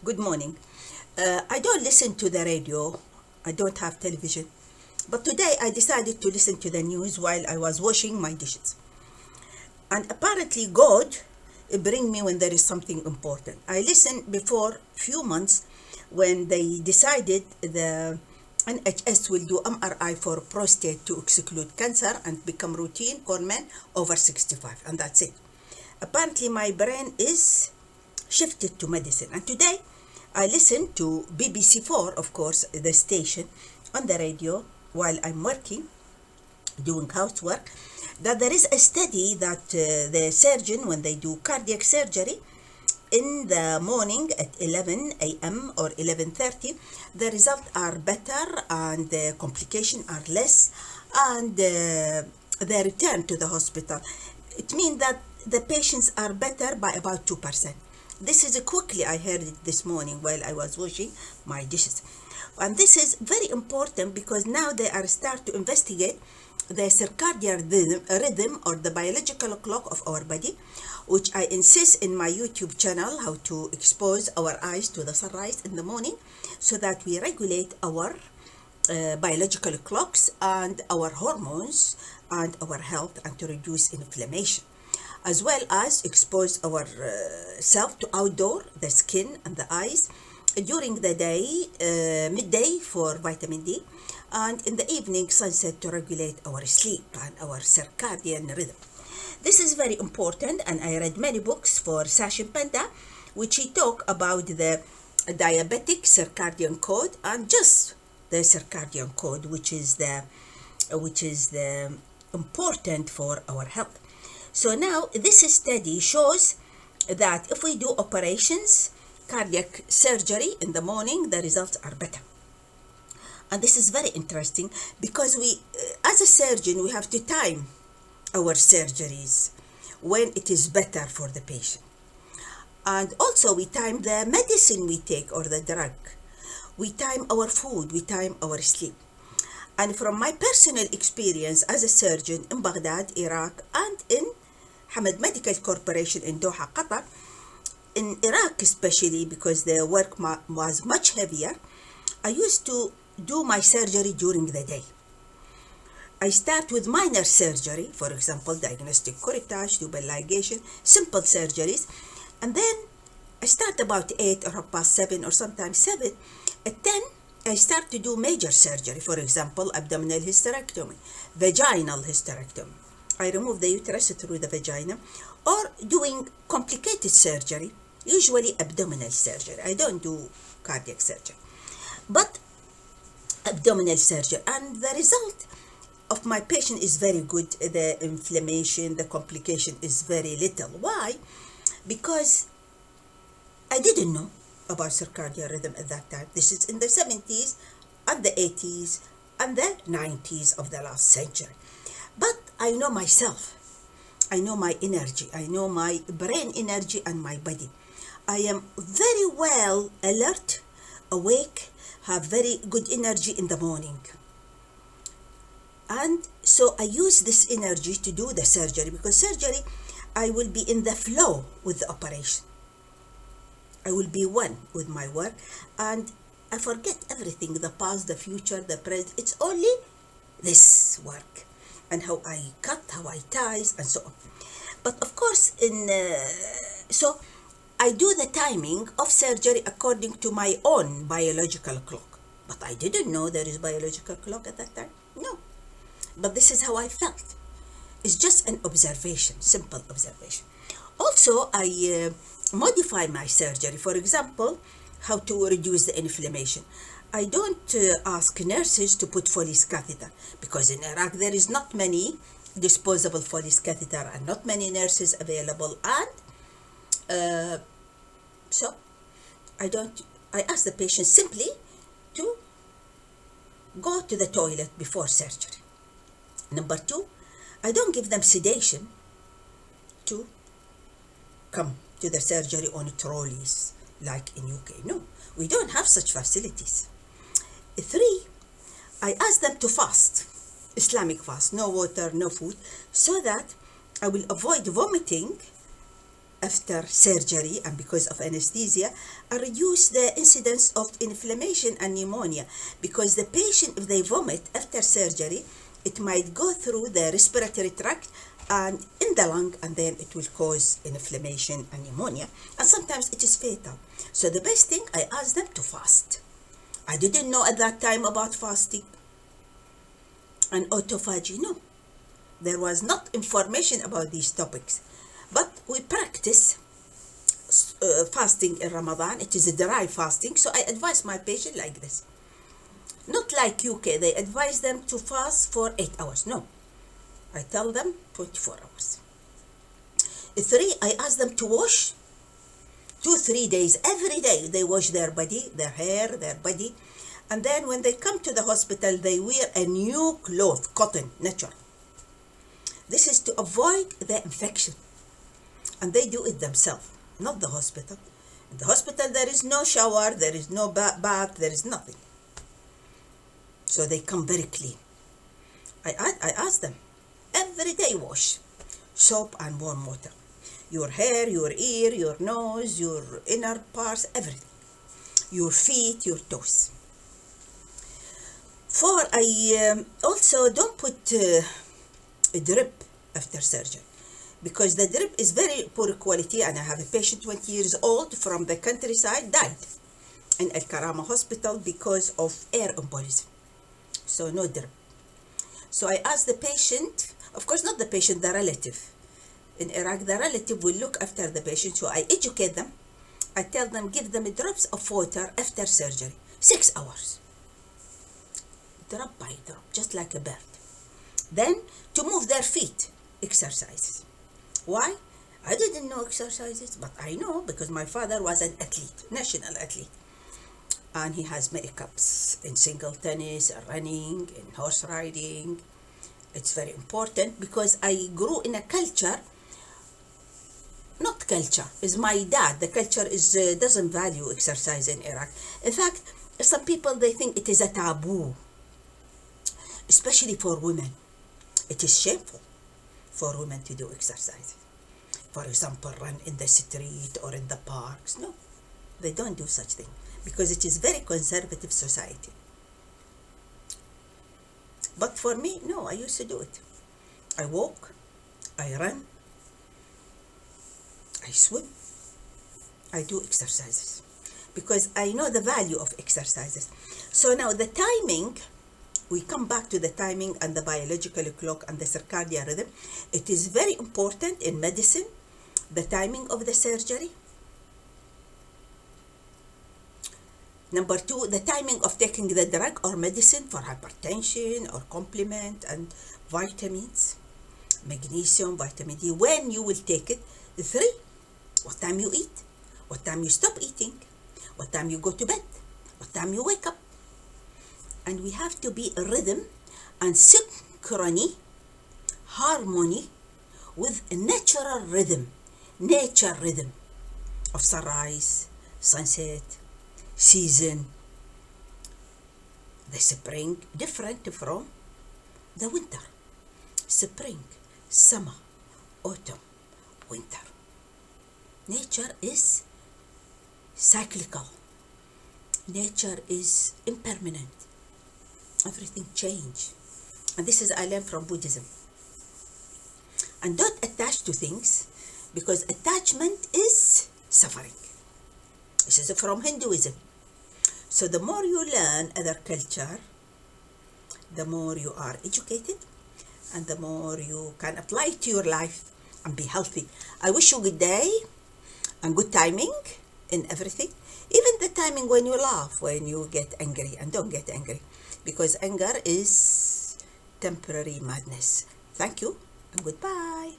Good morning. I don't listen to the radio. I don't have television. But today I decided to listen to the news while I was washing my dishes. And apparently God bring me when there is something important. I listened before few months when they decided the NHS will do MRI for prostate to exclude cancer and become routine for men over 65, and that's it. Apparently my brain is shifted to medicine, and today I listened to BBC4, of course, the station, on the radio while I'm working, doing housework, that there is a study that the surgeon, when they do cardiac surgery in the morning at 11 a.m. or 11:30, the results are better and the complications are less, and they return to the hospital. It means that the patients are better by about 2%. This is quickly, I heard it this morning while I was washing my dishes. And this is very important because now they are start to investigate the circadian rhythm or the biological clock of our body, which I insist in my YouTube channel how to expose our eyes to the sunrise in the morning so that we regulate our biological clocks and our hormones and our health, and to reduce inflammation, as well as expose our self to outdoor, the skin and the eyes, during the day, midday for vitamin D, and in the evening sunset to regulate our sleep and our circadian rhythm. This is very important, and I read many books for Sachin Panda, which he talk about the diabetic circadian code and just the circadian code, which is the important for our health. So now this study shows that if we do operations, cardiac surgery in the morning, the results are better. And this is very interesting because we, as a surgeon, we have to time our surgeries when it is better for the patient. And also we time the medicine we take or the drug. We time our food, we time our sleep. And from my personal experience as a surgeon in Baghdad, Iraq, and in Hamad Medical Corporation in Doha, Qatar, in Iraq especially because the work was much heavier, I used to do my surgery during the day. I start with minor surgery, for example, diagnostic curettage, tubal ligation, simple surgeries, and then I start about 8 or 7:30 or sometimes 7. At 10, I start to do major surgery, for example, abdominal hysterectomy, vaginal hysterectomy. I remove the uterus through the vagina, or doing complicated surgery, usually abdominal surgery. I don't do cardiac surgery, but abdominal surgery. And the result of my patient is very good. The inflammation, the complication is very little. Why? Because I didn't know about circadian rhythm at that time. This is in the 70s and the 80s and the 90s of the last century. But I know myself. I know my energy. I know my brain energy and my body. I am very well alert, awake, have very good energy in the morning. And so I use this energy to do the surgery, because surgery, I will be in the flow with the operation. I will be one with my work, and I forget everything, the past, the future, the present. It's only this work and how I cut, how I ties, and so on. But of course, so I do the timing of surgery according to my own biological clock. But I didn't know there is biological clock at that time. No. But this is how I felt. It's just an observation, simple observation. Also, I modify my surgery. For example, how to reduce the inflammation. I don't ask nurses to put Foley's catheter, because in Iraq there is not many disposable Foley's catheter and not many nurses available, and so I ask the patient simply to go to the toilet before surgery. Number 2, I don't give them sedation to come to the surgery on trolleys like in UK. No, we don't have such facilities. 3, I ask them to fast, Islamic fast, no water, no food, so that I will avoid vomiting after surgery and because of anesthesia, and reduce the incidence of inflammation and pneumonia, because the patient, if they vomit after surgery, it might go through the respiratory tract and in the lung, and then it will cause inflammation and pneumonia, and sometimes it is fatal. So the best thing, I asked them to fast. I didn't know at that time about fasting and autophagy. No, there was not information about these topics, but we practice fasting in Ramadan. It is a dry fasting, so I advise my patient like this. Not like UK, they advise them to fast for 8 hours. No, I tell them 24 hours. 3, I ask them to wash 2-3 days. Every day they wash their body, their hair, their body. And then when they come to the hospital, they wear a new cloth, cotton, natural. This is to avoid the infection. And they do it themselves, not the hospital. In the hospital, there is no shower, there is no bath, there is nothing. So they come very clean. I ask them, every day wash, soap and warm water. Your hair, your ear, your nose, your inner parts, everything. Your feet, your toes. I also don't put a drip after surgery, because the drip is very poor quality, and I have a patient 20 years old from the countryside died in Al Karama hospital because of air embolism. So no drip. So I asked the patient, of course not the patient, the relative. In Iraq, the relative will look after the patient, so I educate them. I tell them, give them drops of water after surgery, 6 hours. Drop by drop, just like a bird. Then, to move their feet, exercises. Why? I didn't know exercises, but I know because my father was an athlete, national athlete. And he has many cups in single tennis, running, in horse riding. It's very important because I grew in a culture, not culture, is my dad. The culture is doesn't value exercise in Iraq. In fact, some people, they think it is a taboo, especially for women. It is shameful for women to do exercise. For example, run in the street or in the parks. No, they don't do such thing because it is very conservative society. But for me, no, I used to do it. I walk, I run, I swim, I do exercises because I know the value of exercises. So now the timing, we come back to the timing and the biological clock and the circadian rhythm. It is very important in medicine, the timing of the surgery. Number 2, the timing of taking the drug or medicine for hypertension or complement and vitamins, magnesium, vitamin D, when you will take it. 3, what time you eat, what time you stop eating, what time you go to bed, what time you wake up. And we have to be a rhythm and synchrony, harmony with a natural rhythm, nature rhythm of sunrise, sunset, season. The spring different from the winter. Spring, summer, autumn, winter. Nature is cyclical. Nature is impermanent. Everything change. And this is I learned from Buddhism. And don't attach to things, because attachment is suffering. This is from Hinduism. So the more you learn other culture, the more you are educated, and the more you can apply it to your life and be healthy. I wish you good day and good timing in everything. Even the timing when you laugh, when you get angry, and don't get angry, because anger is temporary madness. Thank you and goodbye.